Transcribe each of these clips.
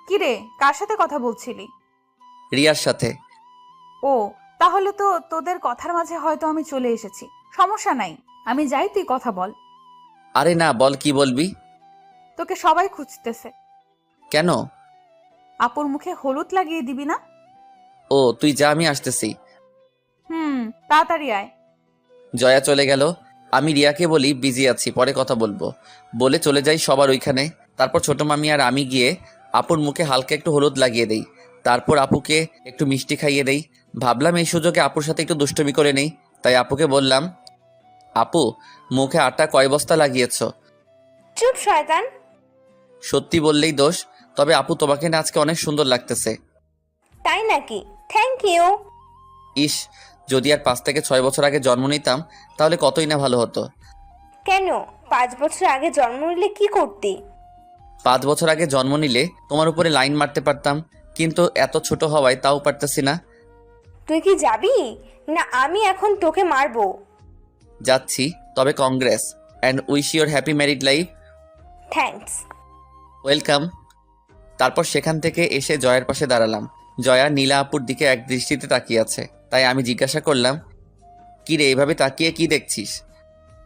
কিরে, কার সাথে কথা বলছিলি? রিয়ার সাথে। ও, তাহলে তো তোদের কথার মাঝে হয়তো আমি চলে এসেছি। সমস্যা নাই, আমি যাই, তুই কথা বল। আরে না, বল কি বলবি। তোকে সবাই খুঁজতেছে। কেন? আপুর মুখে হলুদ লাগিয়ে দিবি না? ও তুই যা, আমি আসতেছি। তাড়াতাড়ি আয়। জয়া চলে গেল। আমি রিয়াকে বলি বিজি আছি, পরে কথা বলবো বলে চলে যাই সবার ওইখানে। তারপর ছোট মামি আর আমি গিয়ে আপুর মুখে হালকা একটু হলুদ লাগিয়ে দেই। তারপর আপুকে একটু মিষ্টি খাইয়ে দেই। ভাবলাম এই সুযোগে আপুর সাথে একটু দুষ্টুমি করে নেই। তাই আপুকে বললাম, আপু, মুখে আটা কয় বস্তা লাগিয়েছ? চুপ শয়তান। সত্যি বললেই দোষ। তবে আপু, তোমাকে না আজকে অনেক সুন্দর লাগতেছে। তাই নাকি? Thank you. ইস, যদি আর 5 থেকে 6 বছর আগে জন্ম নিতাম তাহলে কতই না ভালো হতো। কেন? 5 বছর আগে জন্ম নিলে কি করতি? 5 বছর আগে জন্ম নিলে তোমার উপরে লাইন মারতে পারতাম, কিন্তু এত ছোট হওয়ায় তাও পারতেছি না। তুই কি যাবি? না আমি এখন তোকে মারবো। যাচ্ছি, তবে Congress and wish your happy married life. Thanks. Welcome. তারপর সেখান থেকে এসে জয়ার পাশে দাঁড়ালাম। জয়া নীলা আপুর দিকে এক দৃষ্টিতে তাকিয়ে আছে। তাই আমি জিজ্ঞাসা করলাম, কি রে, এইভাবে তাকিয়ে কি দেখছিস?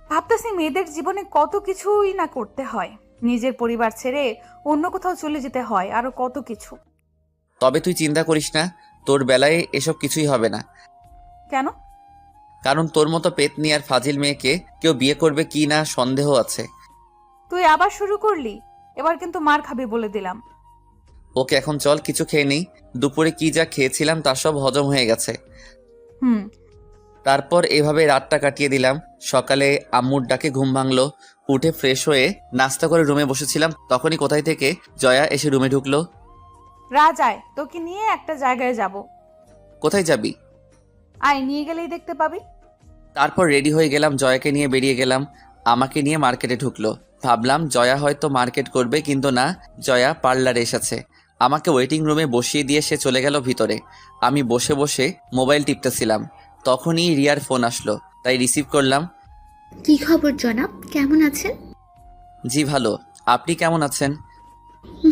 ভাবতেছি মেয়েদের জীবনে কত কিছুই না করতে হয়। নিজের পরিবার ছেড়ে অন্য কোথাও চলে যেতে হয়, আরো কত কিছু। তবে তুই চিন্তা করিস না, তোর বেলায় এসব কিছুই হবে না। কেন? কারণ তোর মতো পেতনি আর ফাজিল মেয়েকে কেউ বিয়ে করবে কি না সন্দেহ আছে। তুই আবার শুরু করলি? এবার কিন্তু মার খাবি বলে দিলাম। ওকে, এখন চল কিছু খেয়ে নেই। দুপুরে কি যা খেয়েছিলাম তা সব হজম হয়ে গেছে। হুম। তারপর এভাবে রাতটা কাটিয়ে দিলাম। সকালে আম্মুর ডাকে ঘুম ভাঙলো। উঠে ফ্রেশ হয়ে নাস্তা করে রুমে বসেছিলাম, তখনই কোথায় থেকে জয়া এসে রুমে ঢুকলো। রাজ আয়, তোকে নিয়ে একটা জায়গায় যাব। কোথায় যাবি? আয়, নিয়ে গেলেই দেখতে পাবি। তারপর রেডি হয়ে গেলাম, জয়াকে নিয়ে বেরিয়ে গেলাম। আমাকে নিয়ে মার্কেটে ঢুকলো। ভাবলাম জয়া হয়তো মার্কেট করবে, কিন্তু না, জয়া পার্লারে এসেছে। আমাকে ওয়েটিং রুমে বসিয়ে দিয়ে সে চলে গেল ভিতরে। আমি বসে বসে মোবাইল টিপতেছিলাম, তখনই রিয়ার ফোন আসলো, তাই রিসিভ করলাম। কি খবর জনাব, কেমন আছেন? জি ভালো, আপনি কেমন আছেন?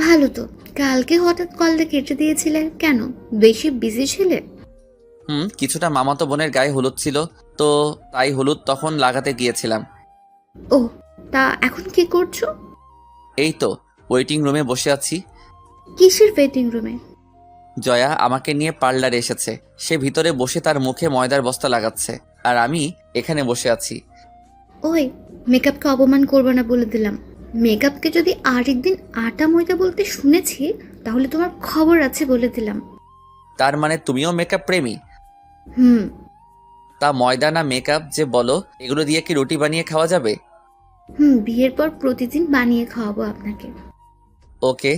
ভালো তো। কালকে হঠাৎ কলটা কেটে দিয়েছিলে কেন? বেশি বিজি ছিলে? কিছুটা মামাতো বোনের গায়ে হলুদ ছিল, তো তাই হলুদ তখন লাগাতে গিয়েছিলাম। ও, তা এখন কি করছো? এই তো ওয়েটিং রুমে বসে আছি। কিসের ওয়েটিং রুমে? জয়া আমাকে নিয়ে পার্লারে এসেছে। সে ভিতরে বসে তার মুখে ময়দার বস্তা লাগাচ্ছে, আর আমি এখানে বসে আছি। ওই, মেকআপকে অপমান করবে না বলে দিলাম। মেকআপকে যদি আরেকদিন আটা ময়দা বলতে শুনেছি তাহলে তোমার খবর আছে বলে দিলাম। তার মানে তুমিও মেকআপ প্রেমী? হুম। তা ময়দা না মেকআপ যে বলো, এগুলো দিয়ে কি রুটি বানিয়ে খাওয়া যাবে? বিয়ের পর প্রতিদিন বানিয়ে খাওয়াবো আপনাকে। ওকে।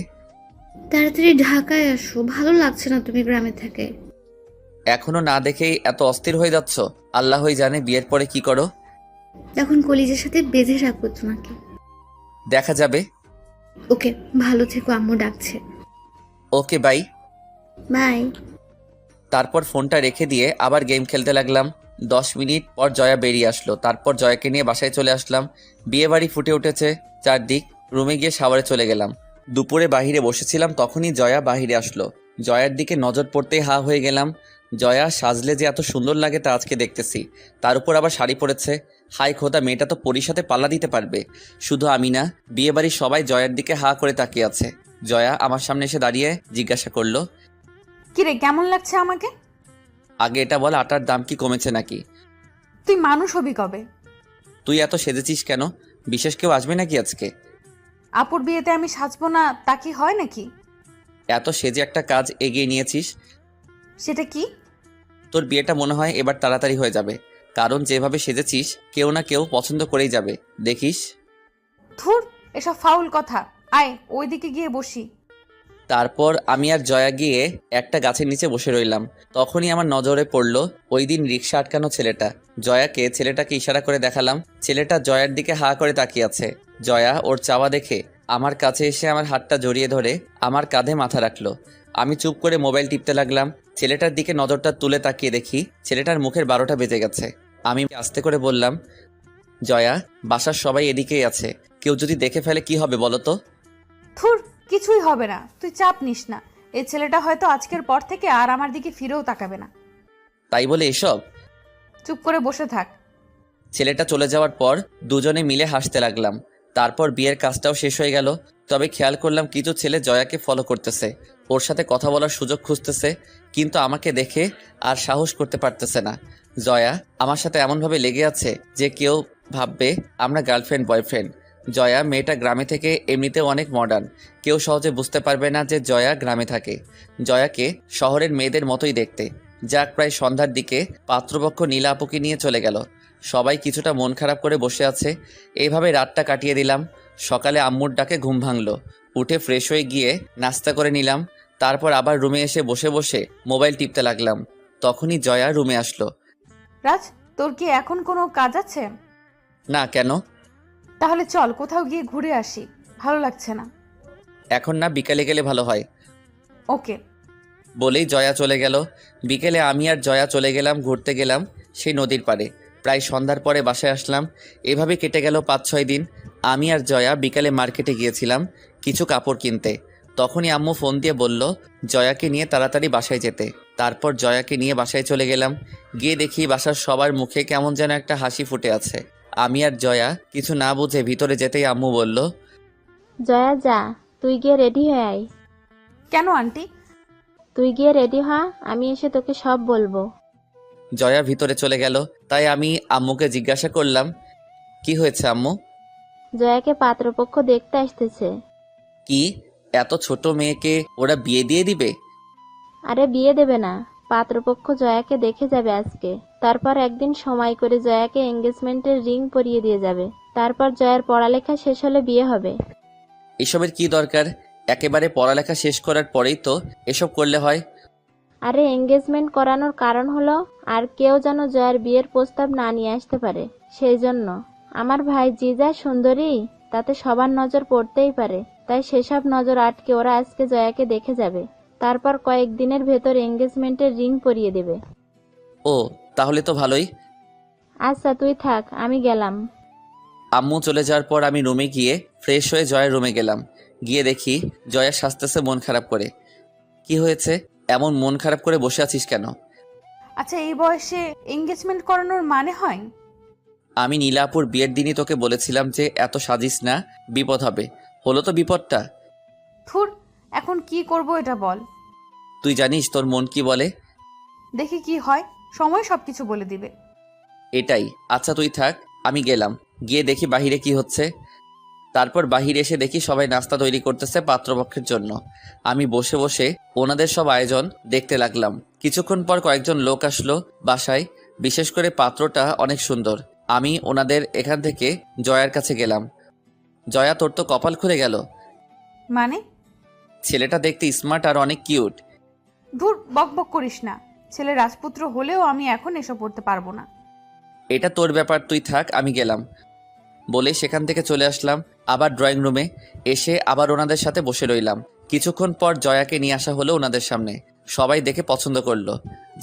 তাড়াতাড়ি ঢাকায় আসো, ভালো লাগছে না তুমি গ্রামে থেকে। এখনো না দেখেই এত অস্থির হয়ে যাচ্ছ? আল্লাহই জানে বিয়ের পরে কি করো। তখন কলিজের সাথে বেঁধে রাখবো তোমাকে। দেখা যাবে। ওকে, ভালো থেকো, আম্মু ডাকছে। ওকে, বাই। বাই। তারপর ফোনটা রেখে দিয়ে আবার গেম খেলতে লাগলাম। 10 মিনিট পর জয়া বেরিয়ে আসলো। তারপর জয়াকে নিয়ে বাসায় চলে আসলাম। বিয়ে বাড়ি ফুটে উঠেছে চারদিক। রুমে গিয়ে শাওয়ারে চলে গেলাম। দুপুরে বাহিরে বসেছিলাম, তখনই জয়া বাহিরে আসলো। জয়ার দিকে নজর পড়তেই হা হয়ে গেলাম। জয়া সাজলে যে এত সুন্দর লাগে তা আজকে দেখতেছি। তার উপর আবার শাড়ি পরেছে। হাই খোদা, মেয়েটা তো পরীর সাথে পাল্লা দিতে পারবে। শুধু আমি না, বিয়ে বাড়ির সবাই জয়ার দিকে হা করে তাকিয়ে আছে। জয়া আমার সামনে এসে দাঁড়িয়ে জিজ্ঞাসা করলো, কিরে, কেমন লাগছে আমাকে? আগে এটা বল, আটার দাম কি কমেছে নাকি? তুই মানুষ হবি কবে? তুই এত সেজেছিস কেন? বিশেষ কেউ আসবে নাকি আজকে? আপুর বিয়েতে আমি সাজবো না তা কি হয় নাকি? এত সেজে একটা কাজ এগিয়ে নিয়েছিস। সেটা কি? তোর বিয়েটা মনে হয় এবার তাড়াতাড়ি হয়ে যাবে, কারণ যেভাবে সেজেছিস কেউ না কেউ পছন্দ করেই যাবে, দেখিস। ধুর, এসব ফাউল কথা। আয়, ওইদিকে গিয়ে বসি। তারপর আমি আর জয়া গিয়ে একটা গাছের নিচে বসে রইলাম। তখনই আমার নজরে পড়ল ওই দিন রিক্সা আটকানো ছেলেটা। জয়াকে ছেলেটাকে ইশারা করে দেখালাম। ছেলেটা জয়ার দিকে হা করে তাকিয়ে আছে। জয়া ওর চাওয়া দেখে আমার কাছে এসে আমার হাতটা জড়িয়ে ধরে আমার কাঁধে মাথা রাখলো। আমি চুপ করে মোবাইল টিপতে লাগলাম। ছেলেটার দিকে নজরটা তুলে তাকিয়ে দেখি ছেলেটার মুখের 12টা বেজে গেছে। আমি আস্তে করে বললাম, জয়া, বাসার সবাই এদিকেই আছে, কেউ যদি দেখে ফেলে কি হবে বলো তো? থুর, কিছুই হবে না, তুই চাপ নিস না। এই ছেলেটা হয়তো আজকের পর থেকে আর আমার দিকে ফিরেও তাকাবে না। তাই বলে এসব? চুপ করে বসে থাক। ছেলেটা চলে যাওয়ার পর দুজনে মিলে হাসতে লাগলাম। তারপর বিয়ের কাজটাও শেষ হয়ে গেল। তবে খেয়াল করলাম কিছু ছেলে জয়াকে ফলো করতেছে, ওর সাথে কথা বলার সুযোগ খুঁজতেছে, কিন্তু আমাকে দেখে আর সাহস করতে পারতেছে না। জয়া আমার সাথে এমনভাবে লেগে আছে যে কেউ ভাববে আমরা গার্লফ্রেন্ড বয়ফ্রেন্ড। জয়া মেয়েটা গ্রামে থেকে এমনিতেও অনেক মডার্ন, কেউ সহজে বুঝতে পারবে না যে জয়া গ্রামে থাকে। জয়াকে শহরের মেয়েদের মতোই দেখতে। যাক, প্রায় সন্ধ্যার দিকে পাত্রপক্ষ নীলা আপুকে নিয়ে চলে গেল। সবাই কিছুটা মন খারাপ করে বসে আছে। এইভাবে রাতটা কাটিয়ে দিলাম। সকালে আম্মুর ডাকে ঘুম ভাঙলো। উঠে ফ্রেশ হয়ে গিয়ে নাস্তা করে নিলাম। তারপর আবার রুমে এসে বসে বসে মোবাইল টিপতে লাগলাম। তখনই জয়া রুমে আসলো। রাজ, তোর কি এখন কোনো কাজ আছে? না, কেন? তাহলে চল কোথাও গিয়ে ঘুরে আসি, ভালো লাগছে না। এখন না, বিকালে গেলে ভালো হয়। ওকে। বলেই জয়া চলে গেল। বিকেলে আমি আর জয়া চলে গেলাম ঘুরতে গেলাম সেই নদীর পাড়ে। প্রায় সন্ধ্যার পরে বাসায় আসলাম। এভাবে কেটে গেল 5-6 দিন। আমি আর জয়া বিকালে মার্কেটে গিয়েছিলাম কিছু কাপড় কিনতে। তখনই আম্মু ফোন দিয়ে বলল জয়াকে নিয়ে তাড়াতাড়ি বাসায় যেতে। তারপর জয়াকে নিয়ে বাসায় চলে গেলাম। গিয়ে দেখি বাসার সবার মুখে কেমন যেন একটা হাসি ফুটে আছে। আমি আর জয়া কিছু না বুঝে ভিতরে যেতেই আম্মু বলল, জয়া যা, তুই গিয়ে রেডি হয়ে আয়। কেন আন্টি? তুই গিয়ে রেডি হ, আমি এসে তোকে সব বলবো। জয়া ভিতরে চলে গেল। তাই আমি আম্মুকে জিজ্ঞাসা করলাম, কি হয়েছে আম্মু? জয়াকে পাত্রপক্ষ দেখতে আসতেছে। কি, এত ছোট মেয়েকে ওরা বিয়ে দিয়ে দিবে? আরে বিয়ে দেবে না, পাত্রপক্ষ জয়াকে দেখে যাবে আজকে। তারপর একদিন সময় করে জয়াকে এঙ্গেজমেন্টের রিং পরিয়ে দিয়ে যাবে। তারপর জয়ার পড়ালেখা শেষ হলে বিয়ে হবে। এসবের কি দরকার? একেবারে পড়ালেখা শেষ করার পরেই তো এসব করলে হয়। আরে এঙ্গেজমেন্ট করানোর কারণ হলো আর কেউ যেন জয়ার বিয়ের প্রস্তাব না নিয়ে আসতে পারে, সেই জন্য। আমার ভাই জিজা সুন্দরী, তাতে সবার নজর পড়তেই পারে, তাই সেসব নজর আটকে ওরা আজকে জয়াকে দেখে যাবে। তারপর কয়েকদিনের ভেতর এঙ্গেজমেন্টের রিং পরিয়ে দেবে। ও, তাহলে তো ভালোই। আচ্ছা তুই থাক, আমি গেলাম। আম্মু চলে যাওয়ার পর আমি রুমে গিয়ে ফ্রেশ হয়ে জয়ের রুমে গেলাম। গিয়ে দেখি জয়া সাজতেছে মন খারাপ করে। কি হয়েছে, এমন মন খারাপ করে বসে আছিস কেন? আচ্ছা, এই বয়সে এঙ্গেজমেন্ট করানোর মানে হয়? আমি নীলাপুর বিয়ের দিনই তোকে বলেছিলাম যে এত সাজিস না, বিপদ হবে। হলো তো বিপদটা। থুর, এখন কি করব এটা বল। তুই জানিস তোর মন কি বলে। দেখি কি হয়, সময় সবকিছু বলে দিবে। এটাই। আচ্ছা তুই থাক, আমি গেলাম। গিয়ে দেখি বাহিরে কি হচ্ছে। তারপর বাহিরে এসে দেখি সবাই নাস্তা তৈরি করতেছে পাত্রপক্ষের জন্য। আমি বসে বসে ওনাদের সব আয়োজন দেখতে লাগলাম। কিছুক্ষণ পর কয়েকজন লোক আসলো বাসায়। বিশেষ করে পাত্রটা অনেক সুন্দর। আমি ওনাদের এখান থেকে জয়ার কাছে গেলাম। জয়া, তোর তো কপাল খুলে গেল। মানে? ছেলেটা দেখতে স্মার্ট আর অনেক কিউট। ধুর, বক বক করিস না। ছেলে রাজপুত্র হলেও আমি এখন এসব পড়তে পারবো না। এটা তোর ব্যাপার, তুই থাক, আমি গেলাম। বলে সেখান থেকে চলে আসলাম আবার ড্রয়িং রুমে। এসে আবার ওনাদের সাথে বসে রইলাম। কিছুক্ষণ পর জয়াকে নিয়ে আসা হলো ওনাদের সামনে। সবাই দেখে পছন্দ করলো।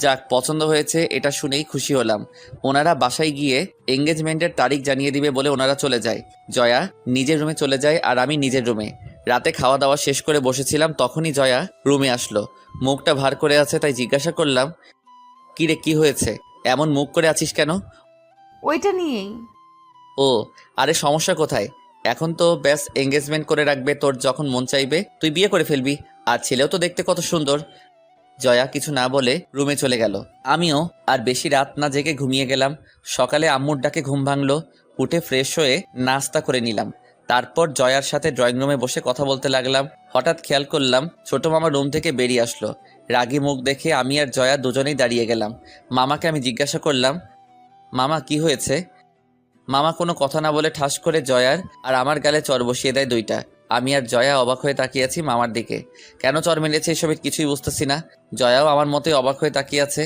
যাক, পছন্দ হয়েছে এটা শুনেই খুশি হলাম। ওনারা বাসায় গিয়ে এঙ্গেজমেন্টের তারিখ জানিয়ে দিবে বলে ওনারা চলে যায়। জয়া নিজের রুমে চলে যায় আর আমি নিজের রুমে। রাতে খাওয়া দাওয়া শেষ করে বসেছিলাম, তখনই জয়া রুমে আসলো। মুখটা ভার করে আছে, তাই জিজ্ঞাসা করলাম, কি রে, কি হয়েছে, এমন মুখ করে আছিস কেন? ওইটা নিয়েই। ও, আরে সমস্যা কোথায়? এখন তো ব্যাস এঙ্গেজমেন্ট করে রাখবে, তোর যখন মন চাইবে তুই বিয়ে করে ফেলবি। আর ছেলেও তো দেখতে কত সুন্দর। জয়া কিছু না বলে রুমে চলে গেল। আমিও আর বেশি রাত না জেগে ঘুমিয়ে গেলাম। সকালে আম্মুর ডাকে ঘুম ভাঙলো। উঠে ফ্রেশ হয়ে নাস্তা করে নিলাম। তারপর জয়ার সাথে ড্রয়িং রুমে বসে কথা বলতে লাগলাম। হঠাৎ খেয়াল করলাম ছোট মামা রুম থেকে বেরিয়ে আসলো। রাগী মুখ দেখে আমি আর জয়া দুজনেই দাঁড়িয়ে গেলাম। মামাকে আমি জিজ্ঞাসা করলাম, মামা কি হয়েছে? মামা কোনো কথা না বলে ঠাস করে জয়ার আর আমার গালে চর বসিয়ে দেয় 2টা। আমি আর জয়া অবাক হয়ে তাকিয়ে আছি মামার দিকে। কেন চর মেরেছে এসবের কিছুই বুঝতেছি না। জয়াও আমার মতোই অবাক হয়ে তাকিয়ে আছে।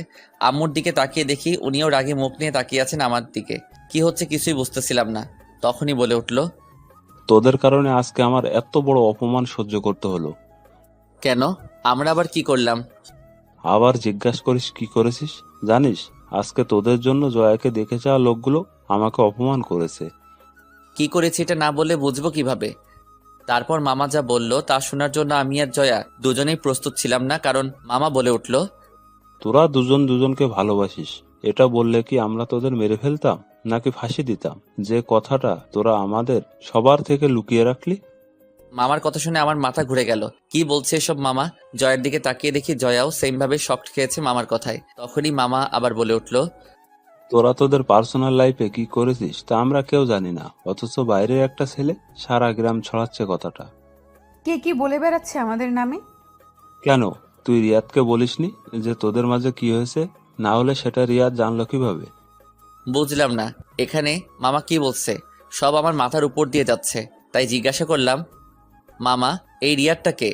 আম্মুর দিকে তাকিয়ে দেখি উনিও রাগে মুখ নিয়ে তাকিয়ে আছেন আমার দিকে। কি হচ্ছে কিছুই বুঝতেছিলাম না। তখনই বলে উঠল, তোদের কারণে আজকে আমার এত বড় অপমান সহ্য করতে হলো। কেন, আমরা আবার কি করলাম? আবার জিজ্ঞাসা করিস কি করেছিস? জানিস আজকে তোদের জন্য জয়াকে দেখে যাওয়া লোকগুলো আমাকে অপমান করেছে। কি করেছি এটা না বললে বুঝবো কিভাবে? তারপর মামা যা বলল তা শোনার জন্য আমি আর জয়া দুজনেই প্রস্তুত ছিলাম না, কারণ মামা বলে উঠল, তোরা দুজন দুজনকে ভালোবাসিস, এটা বললে কি আমরা তোদের মেরে ফেলতাম নাকি ফাঁসি দিতাম? যে কথাটা তোরা আমাদের সবার থেকে লুকিয়ে রাখলি। মামার কথা শুনে আমার মাথা ঘুরে গেল। কি বলছে এসব মামা? জয়ার দিকে তাকিয়ে দেখি জয়াও সেম ভাবে শক খেয়েছে মামার কথায়। তখনই মামা আবার বলে উঠল, তোরা তোদের পার্সোনাল লাইফে কি করেছিস তা আমরা কেউ জানি না, অথচ বাইরের একটা ছেলে সারা গ্রাম ছড়াচ্ছে কথাটা। কে কি বলে বেড়াচ্ছে আমাদের নামে? কেন তুই রিয়াদকে বলিসনি যে তোদের মাঝে কি হয়েছে? না হলে সেটা রিয়াদ জানলো কিভাবে? বুঝলাম না এখানে মামা কি বলছে, সব আমার মাথার উপর দিয়ে যাচ্ছে। তাই জিজ্ঞাসা করলাম, মামা এই রিয়ারটা কে?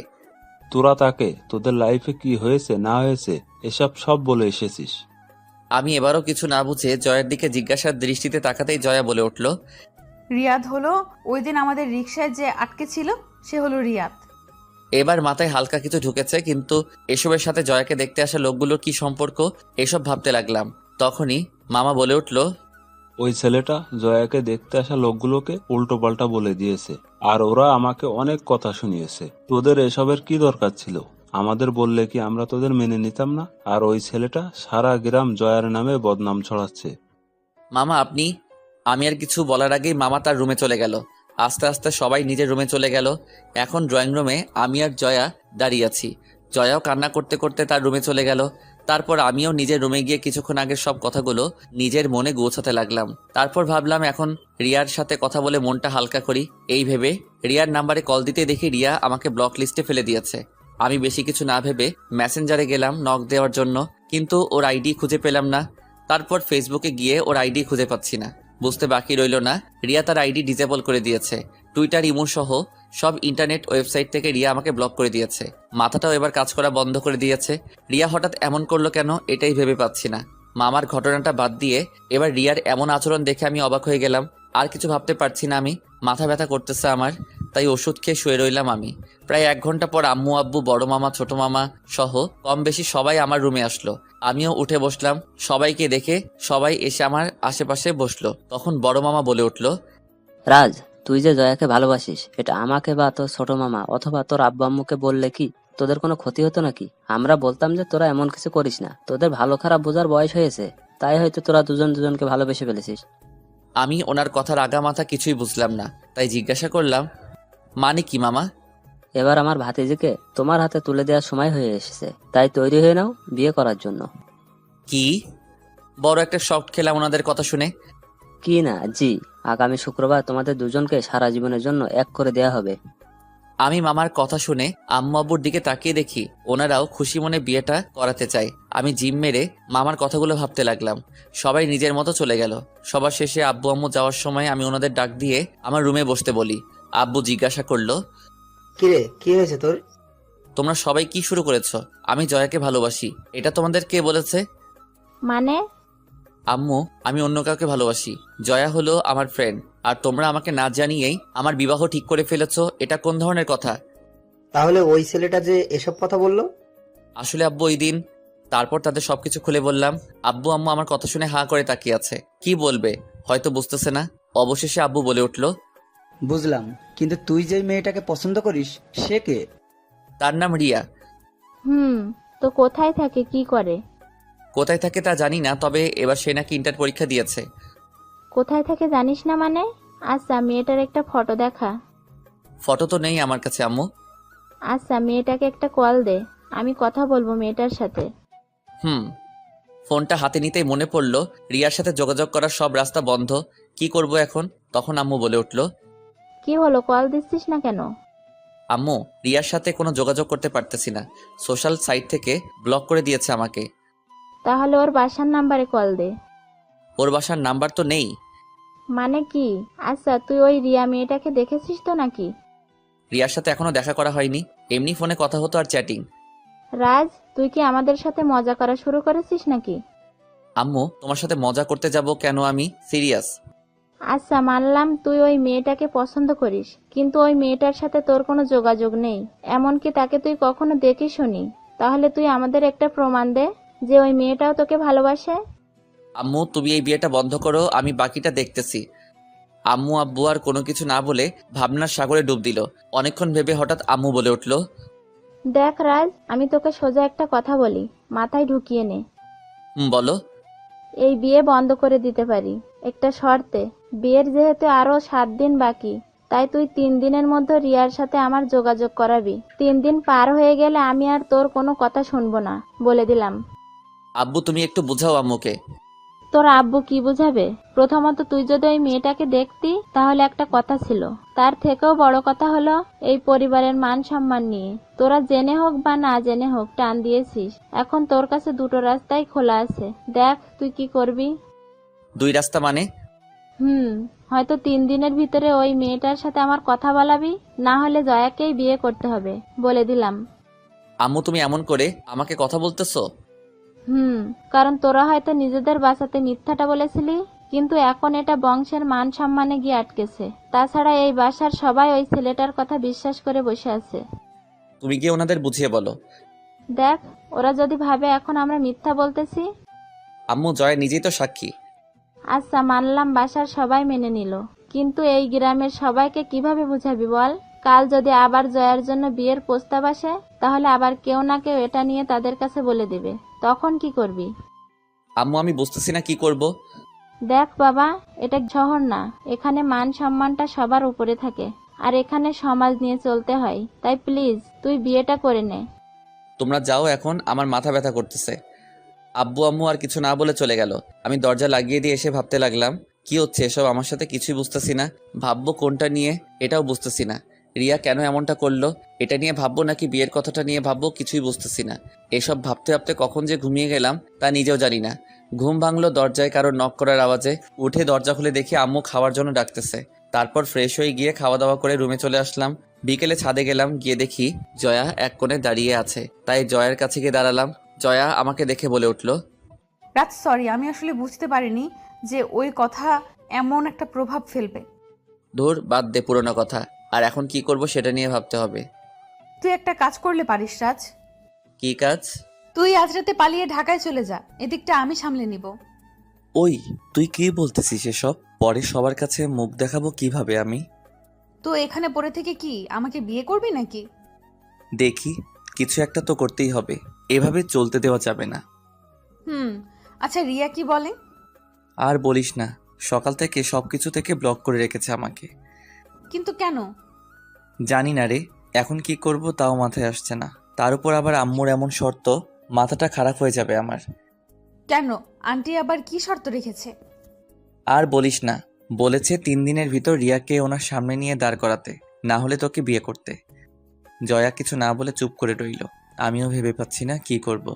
তোরা তাকে তোদের লাইফে কি হয়েছে না হয়েছে এসব সব বলে এসেছিস। আমি এবারও কিছু না বুঝে জয়ের দিকে জিজ্ঞাসার দৃষ্টিতে তাকাতেই জয়া বলে উঠল, রিয়াদ হলো ওই দিন আমাদের রিকশায় যে আটকে ছিল, সে হলো রিয়াদ। এবার মাথায় হালকা কিছু ঢুকেছে, কিন্তু এসবের সাথে জয়াকে দেখতে আসা লোকগুলোর কি সম্পর্ক এসব ভাবতে লাগলাম। তখনই মামা বলে উঠল, ওই ছেলেটা জয়াকে দেখতে আসা লোকগুলোকে উল্টো পাল্টা বলে দিয়েছে, আর ওরা আমাকে অনেক কথা শুনিয়েছে। তোদের এসবের কি দরকার ছিল? আমাদের বললে কি আমরা তোদের মেনে নিতাম না? আর ওই ছেলেটা সারা গ্রাম জয়ার নামে বদনাম ছড়াচ্ছে। মামা আপনি। আমি আর কিছু বলার আগেই মামা তার রুমে চলে গেল। আস্তে আস্তে সবাই নিজের রুমে চলে গেল। এখন ড্রয়িং রুমে আমি আর জয়া দাঁড়িয়ে আছি। জয়াও কান্না করতে করতে তার রুমে চলে গেল। তারপর আমিও নিজের রুমে গিয়ে কিছুক্ষণ আগের সব কথাগুলো নিজের মনে গোছাতে লাগলাম। তারপর ভাবলাম এখন রিয়ার সাথে কথা বলে মনটা হালকা করি। এই ভেবে রিয়ার নাম্বারে কল দিতে দেখি রিয়া আমাকে ব্লক লিস্টে ফেলে দিয়েছে। আমি বেশি কিছু না ভেবে মেসেঞ্জারে গেলাম নক দেওয়ার জন্য, কিন্তু ওর আইডি খুঁজে পেলাম না। তারপর ফেসবুকে গিয়ে ওর আইডি খুঁজে পাচ্ছি না। বুঝতে বাকি রইল না রিয়া তার আইডি ডিসেবল করে দিয়েছে। টুইটার, ইমো সহ সব ইন্টারনেট ওয়েবসাইট থেকে রিয়া আমাকে ব্লক করে দিয়েছে। মাথাটাও এবার কাজ করা বন্ধ করে দিয়েছে। রিয়া হঠাৎ এমন করলো কেন এটাই ভেবে পাচ্ছি না। মামার ঘটনাটা বাদ দিয়ে এবার রিয়ার এমন আচরণ দেখে আমি অবাক হয়ে গেলাম। আর কিছু ভাবতে পারছি না আমি। মাথা ব্যথা করতেছে আমার, তাই ওষুধ খেয়ে শুয়ে রইলাম আমি। প্রায় 1 ঘন্টা পর আম্মু, আব্বু, বড় মামা, ছোট মামা সহ কম বেশি সবাই আমার রুমে আসলো। আমিও উঠে বসলাম। সবাইকে দেখে সবাই এসে আমার আশেপাশে বসলো। তখন বড় মামা বলে উঠল, রাজ, তুই যে জয়াকে ভালোবাসিস এটা আমাকে বা তোর ছোট মামা অথবা তোর আব্বু আম্মুকে বললে কি তোদের কোনো ক্ষতি হতো নাকি? আমরা বলতাম যে তোরা এমন কিছু করিস না, তোদের ভালো খারাপ বোঝার বয়স হয়েছে, তাই হয়তো তোরা দুজন দুজনকে ভালোবেসে ফেলেছিস। আমি ওনার কথার আগা মাথা কিছুই বুঝলাম না, তাই জিজ্ঞাসা করলাম, মানে কি মামা? এবার আমার ভাতিজিকে তোমার হাতে তুলে দেওয়ার সময় হয়ে এসেছে, তাই তৈরি হয়ে নাও বিয়ে করার জন্য। কি? বড় একটা শক খেলাম ওনাদের কথা শুনে। কি না জি, আগামী শুক্রবার তোমাদের দুজনকে সারা জীবনের জন্য এক করে দেয়া হবে। আমি মামার কথা শুনে আম্মু আব্বুর দিকে তাকিয়ে দেখি ওনারাও খুশি মনে বিয়েটা করাতে চায়। আমি জিম মেরে মামার কথাগুলো ভাবতে লাগলাম। সবাই নিজের মতো চলে গেল। সবার শেষে আব্বু আম্মু যাওয়ার সময় আমি ওনাদের ডাক দিয়ে আমার রুমে বসতে বলি। আব্বু জিজ্ঞাসা করলো, কিরে, কি হয়েছে তোর? তোমরা সবাই কি শুরু করেছো? আমি জয়াকে ভালোবাসি, এটা তোমাদের কে বলেছে? মানে? আম্মু, আমি অন্য কাউকে ভালোবাসি। জয়া হলো আমার ফ্রেন্ড, আর তোমরা আমাকে না জানিয়েই আমার বিবাহ ঠিক করে ফেলেছো। এটা কোন ধরনের কথা? তাহলে ওই ছেলেটা যে এসব কথা বললো? আসলে আব্বু ওই দিন। তারপর তাদের সবকিছু খুলে বললাম। আব্বু আম্মু আমার কথা শুনে হাঁ করে তাকিয়ে আছে। কি বলবে হয়তো বুঝতেছে না। অবশেষে আব্বু বলে উঠল, বুঝলাম, কিন্তু তুই যে মেয়েটাকে পছন্দ করিস সে কে? তার নাম রিয়া। তো কোথায় থাকে, কি করে? কোথায় থাকে তা জানি না, তবে এবার সে নাকি ইন্টার পরীক্ষা দিয়েছে। কোথায় থাকে জানিস না মানে? আচ্ছা, মেয়েটার একটা ফটো দেখা। ফটো তো নেই আমার কাছে আম্মু। আচ্ছা, মেয়েটাকে একটা কল দে, আমি কথা বলবো মেয়েটার সাথে। ফোনটা হাতে নিতেই মনে পড়লো রিয়ার সাথে যোগাযোগ করার সব রাস্তা বন্ধ। কি করব এখন? তখন আম্মু বলে উঠল, কি হলো, কল দিচ্ছিস না কেন? আম্মু, রিয়ার সাথে কোনো যোগাযোগ করতে পারতেছি না। সোশ্যাল সাইট থেকে ব্লক করে দিয়েছে আমাকে। তাহলে ওর বাসার নাম্বারে কল দে। ওর বাসার নাম্বার তো নেই। মানে কি? আচ্ছা, তুই ওই রিয়া মেয়েটাকে দেখেছিস তো নাকি? রিয়ার সাথে এখনো দেখা করা হয়নি, এমনি ফোনে কথা হতো আর চ্যাটিং। রাজ, তুই কি আমাদের সাথে মজা করা শুরু করেছিস নাকি? আম্মু, তোমার সাথে মজা করতে যাব কেন? আমি সিরিয়াস। আচ্ছা, মানলাম তুই ওই মেয়েটাকে পছন্দ করিস, কিন্তু ওই মেয়েটার সাথে তোর কোনো যোগাযোগ নেই, এমনকি তাকে তুই কখনো দেখিসনি। তাহলে তুই আমাদের একটা প্রমাণ দে যে ওই মেয়েটাও তোকে ভালোবাসে। আম্মু, তুমি এই বিয়েটা বন্ধ করো, আমি বাকিটা দেখতেছি। আম্মু আব্বু আর কোনো কিছু না বলে ভাবনার সাগরে ডুব দিল। অনেকক্ষণ ভেবে হঠাৎ আম্মু বলে উঠল, দেখ রাজ, আমি তোকে সোজা একটা কথা বলি, মাথায় ঢুকিয়ে নে। বলো। এই বিয়ে বন্ধ করে দিতে পারি, একটা শর্তে। বিয়ের যেহেতু আরো 7 দিন বাকি, তাই তুই 3 দিনের মধ্যে রিয়ার সাথে আমার যোগাযোগ করাবি। 3 দিন পার হয়ে গেলে আমি আর তোর কোনো কথা শুনবো না, বলে দিলাম। আব্বু তুমি একটু বুঝাও আম্মুকে। তোর আব্বু কি বুঝাবে? প্রথমত তুই যদি ওই মেয়েটাকে দেখতি তাহলে একটা কথা ছিল, তার থেকেও বড় কথা হলো এই পরিবারের মান সম্মান নিয়ে তোরা জেনে হোক বা না জেনে হোক টান দিয়েছিস। এখন তোর কাছে দুটো রাস্তাই খোলা আছে, দেখ তুই কি করবি। 2 রাস্তা মানে? হয়তো 3 দিনের ভিতরে ওই মেয়েটার সাথে আমার কথা বলাবি, না হলে জয়াকেই বিয়ে করতে হবে, বলে দিলাম। আম্মু তুমি এমন করে আমাকে কথা বলতেছো? কারণ তোরা হয়তো নিজেদের বাঁচাতে মিথ্যাটা বলেছিলি, কিন্তু এখন এটা বংশের মান সম্মানে গিয়ে আটকেছে। তাছাড়া এই বাসার সবাই ওই ছেলেটার কথা বিশ্বাস করে বসে আছে। তুমি গিয়ে ওনাদের বুঝিয়ে বলো। দেখ, ওরা যদি ভাবে এখন আমরা মিথ্যা বলতেছি। আম্মু জয় নিজেই তো সাক্ষী। আচ্ছা মানলাম, বাসার সবাই মেনে নিল, কিন্তু এই গ্রামের সবাইকে কিভাবে বুঝাবি বল? কাল যদি আবার জয়ার জন্য বিয়ের প্রস্তাব আসে, তাহলে আবার কেউ না কেউ এটা নিয়ে তাদের কাছে বলে দিবে, তখন কি করবি? আম্মু আমি বুঝতেছি না কি করব। দেখ বাবা, এটা শহর না, এখানে মান সম্মানটা সবার উপরে থাকে, আর এখানে সমাজ নিয়ে চলতে হয়। তাই প্লিজ তুই বিয়েটা করে নে। তোমরা যাও, এখন আমার মাথা ব্যথা করতেছে। আব্বু আম্মু আর কিছু না বলে চলে গেল। আমি দরজা লাগিয়ে দিয়ে এসে ভাবতে লাগলাম, কি হচ্ছে এসব আমার সাথে? কিছুই বুঝতেছি না। ভাববো কোনটা নিয়ে এটাও বুঝতেছি না। রিয়া কেন এমনটা করলো এটা নিয়ে ভাববো নাকি বিয়ের কথাটা নিয়ে ভাববো কিছুই বুঝতেছি না। এসব ভাবতে ভাবতে কখন যে ঘুমিয়ে গেলাম তা নিজেও জানি না। ঘুম ভাঙলো দরজায় কারো নক করার আওয়াজে। উঠে দরজা খুলে দেখি আম্মু খাওয়ার জন্য ডাকতেছে। তারপর ফ্রেশ হয়ে গিয়ে খাওয়া দাওয়া করে রুমে চলে আসলাম। বিকেলে ছাদে গেলাম, গিয়ে দেখি জয়া এক কোণে দাঁড়িয়ে আছে। তাই জয়ার কাছে গিয়ে দাঁড়ালাম। জয়া আমাকে দেখে বলে উঠল, রাজ সরি, আমি আসলে বুঝতে পারিনি যে ওই কথা এমন একটা প্রভাব ফেলবে। ধুর বাদ দে পুরোনো কথা, আর এখন কি করব সেটা নিয়ে ভাবতে হবে। তুই একটা কাজ করলে পারিস রাজ। কি কাজ? তুই আজ রাতে পালিয়ে ঢাকায় চলে যা, এদিকটা আমি সামলে নিব। ওই তুই কি বলতেছিস এসব? পরে সবার কাছে মুখ দেখাবো কিভাবে আমি? তো এখানে পড়ে থেকে কি আমাকে বিয়ে করবি নাকি? দেখি, কিছু একটা তো করতেই হবে, এভাবে চলতে দেওয়া যাবে না। আচ্ছা রিয়া কি বলে? আর বলিস না, সকাল থেকে সবকিছু থেকে ব্লক করে রেখেছে আমাকে। কিন্তু কেন? জানি না রে, এখন কি করব তাও মাথায় আসছে না। তার উপর আবার আম্মুর এমন শর্ত, মাথাটা খারাপ হয়ে যাবে আমার। কেন, আন্টি আবার কি শর্ত রেখেছে? আর বলিস না, বলেছে 3 দিনের ভিতর রিয়াকে ওনার সামনে নিয়ে দাঁড় করাতে, না হলে তোকে বিয়ে করতে। জয়া কিছু না বলে চুপ করে রইল। আমিও ভেবে পাচ্ছি না কি করব।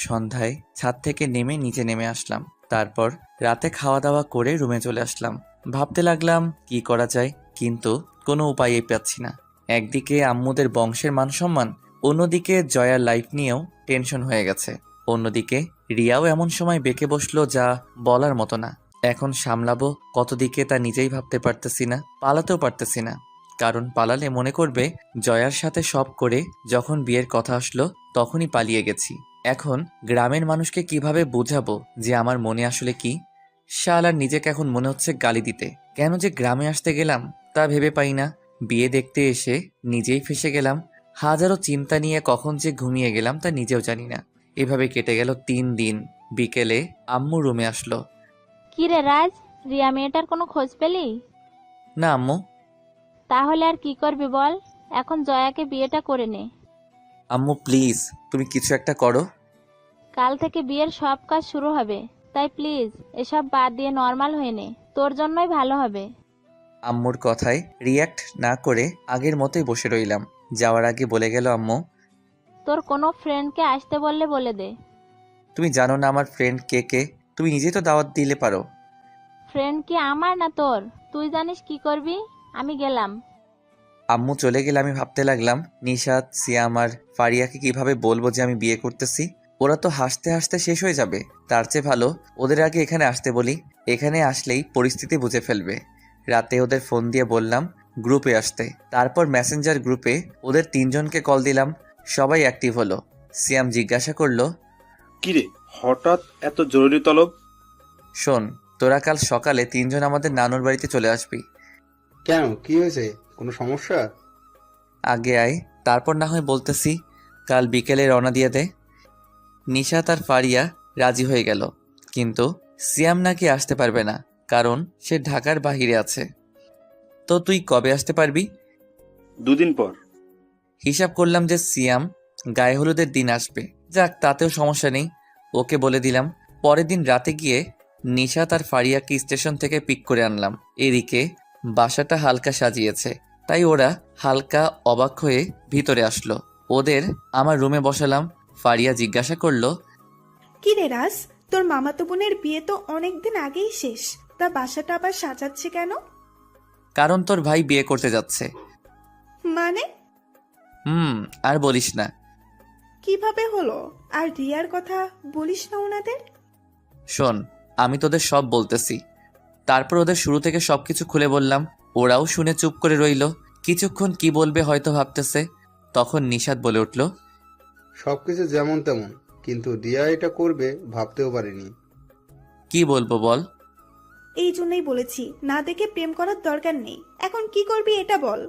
সন্ধ্যায় ছাদ থেকে নেমে নিচে নেমে আসলাম। তারপর রাতে খাওয়া দাওয়া করে রুমে চলে আসলাম। ভাবতে লাগলাম কি করা যায়, কিন্তু কোনো উপায়ই পাচ্ছি না। একদিকে আম্মুদের বংশের মান সম্মান, অন্যদিকে জয়ার লাইফ নিয়েও টেনশন হয়ে গেছে। অন্যদিকে রিয়াও এমন সময় বেঁকে বসলো যা বলার মতো না। এখন সামলাবো কত দিকে তা নিজেই ভাবতে পারতেছি না, পালাতেও পারতেছি না। কারণ পালালে মনে করবে জয়ার সাথে সব করে যখন বিয়ের কথা আসলো তখনই পালিয়ে গেছি। এখন গ্রামের মানুষকে কিভাবে বোঝাবো যে আমার মনে আসলে কি? শালার নিজেকে এখন মনে হচ্ছে গালি দিতে। কেন যে গ্রামে আসতে গেলাম তা ভেবে পাই না। বিয়ে দেখতে এসে নিজেই ফেসে গেলাম। হাজারো চিন্তা নিয়ে কখন যে ঘুমিয়ে গেলাম তা নিজেও জানি না। এভাবে কেটে গেল 3 দিন। বিকেলে আম্মু রুমে আসলো। কি রে রাজ, রিয়া মেয়েটার কোনো খোঁজ পেলি? না আম্মু। তাহলে আর কি করবি বল, এখন জয়াকে বিয়েটা করে নে। আম্মু প্লিজ তুমি কিছু একটা করো। কাল থেকে বিয়ের সব কাজ শুরু হবে, তাই প্লিজ এসব বাদ দিয়ে নর্মাল হয়ে নে, তোর জন্যই ভালো হবে। আম্মুর কথায় রিয়্যাক্ট না করে আগের মতোই বসে রইলাম। যাওয়ার আগে বলে গেল আম্মু, তোর কোনো ফ্রেন্ডকে আসতে বললে বলে দে। তুমি জানো না আমার ফ্রেন্ড কে কে? তুমি নিজেই তো দাওয়াত দিলে পারো। ফ্রেন্ড কি আমার না তোর? তুই জানিস কি করবি। আমি গেলাম। আম্মু চলে গেলে আমি ভাবতে লাগলাম, নিশাত, সিয়াম আর ফারিয়াকে কিভাবে বলবো যে আমি বিয়ে করতেছি? ওরা তো হাসতে হাসতে শেষ হয়ে যাবে। তার চেয়ে ভালো ওদের আগে এখানে আসতে বলি। এখানে আসলেই পরিস্থিতি বুঝে ফেলবে। রাতে ওদের ফোন দিয়ে বললাম গ্রুপে আসতে। তারপর মেসেঞ্জার গ্রুপে ওদের 3 জনকে কল দিলাম। সবাই অ্যাক্টিভ হলো। সিয়াম জিজ্ঞাসা করলো, কিরে হঠাৎ এত জরুরি তলব? শোন, তোরা কাল সকালে 3 জন আমাদের নানুর বাড়িতে চলে আসবি। কেন, কি হয়েছে? কোনো সমস্যা? আগে আয়, তারপর না হয় বলতেছি। কাল বিকেলে রওনা দিয়ে দে। নিশাত আর ফারিয়া রাজি হয়ে গেল, কিন্তু সিয়াম নাকি আসতে পারবে না, কারণ সে ঢাকার বাহিরে আছে। তো তুই কবে আসতে পারবি? 2 দিন পর। হিসাব করলাম যে সিয়াম গায়ে হলুদের দিন আসবে। যাক, তাতেও সমস্যা নেই, ওকে বলে দিলাম। পরের দিন রাতে গিয়ে নিশাত আর ফারিয়াকে স্টেশন থেকে পিক করে আনলাম। এদিকে বাসাটা হালকা সাজিয়েছে, তাই ওরা হালকা অবাক হয়ে ভিতরে আসলো। ওদের আমার রুমে বসালাম। ফারিয়া জিজ্ঞাসা করলো, কি রে রাজ, তোর মামাতো বোনের বিয়ে তো অনেকদিন আগেই শেষ, তা বাসাটা আবার সাজাচ্ছে কেন? কারণ তোর ভাই বিয়ে করতে যাচ্ছে। মানে? আর বলিস না। কিভাবে হলো? আর রিয়ার কথা বলিস না ওনাদের। শোন, আমি তোদের সব বলতেছি। তারপর ওদের শুরু থেকে সবকিছু খুলে বললাম। ওরাও শুনে চুপ করে রইল। কিছুক্ষণ কি বলবে হয়তো ভাবতেছে। তখন নিশাত বলে উঠল, সবকিছু যেমন তেমন, কিন্তু রিয়া এটা করবে ভাবতেও পারিনি। কি বলবো বল? এই জন্যই বলেছি, না দেখে প্রেম করার দরকার নেই। এখন কি করবি এটা বল।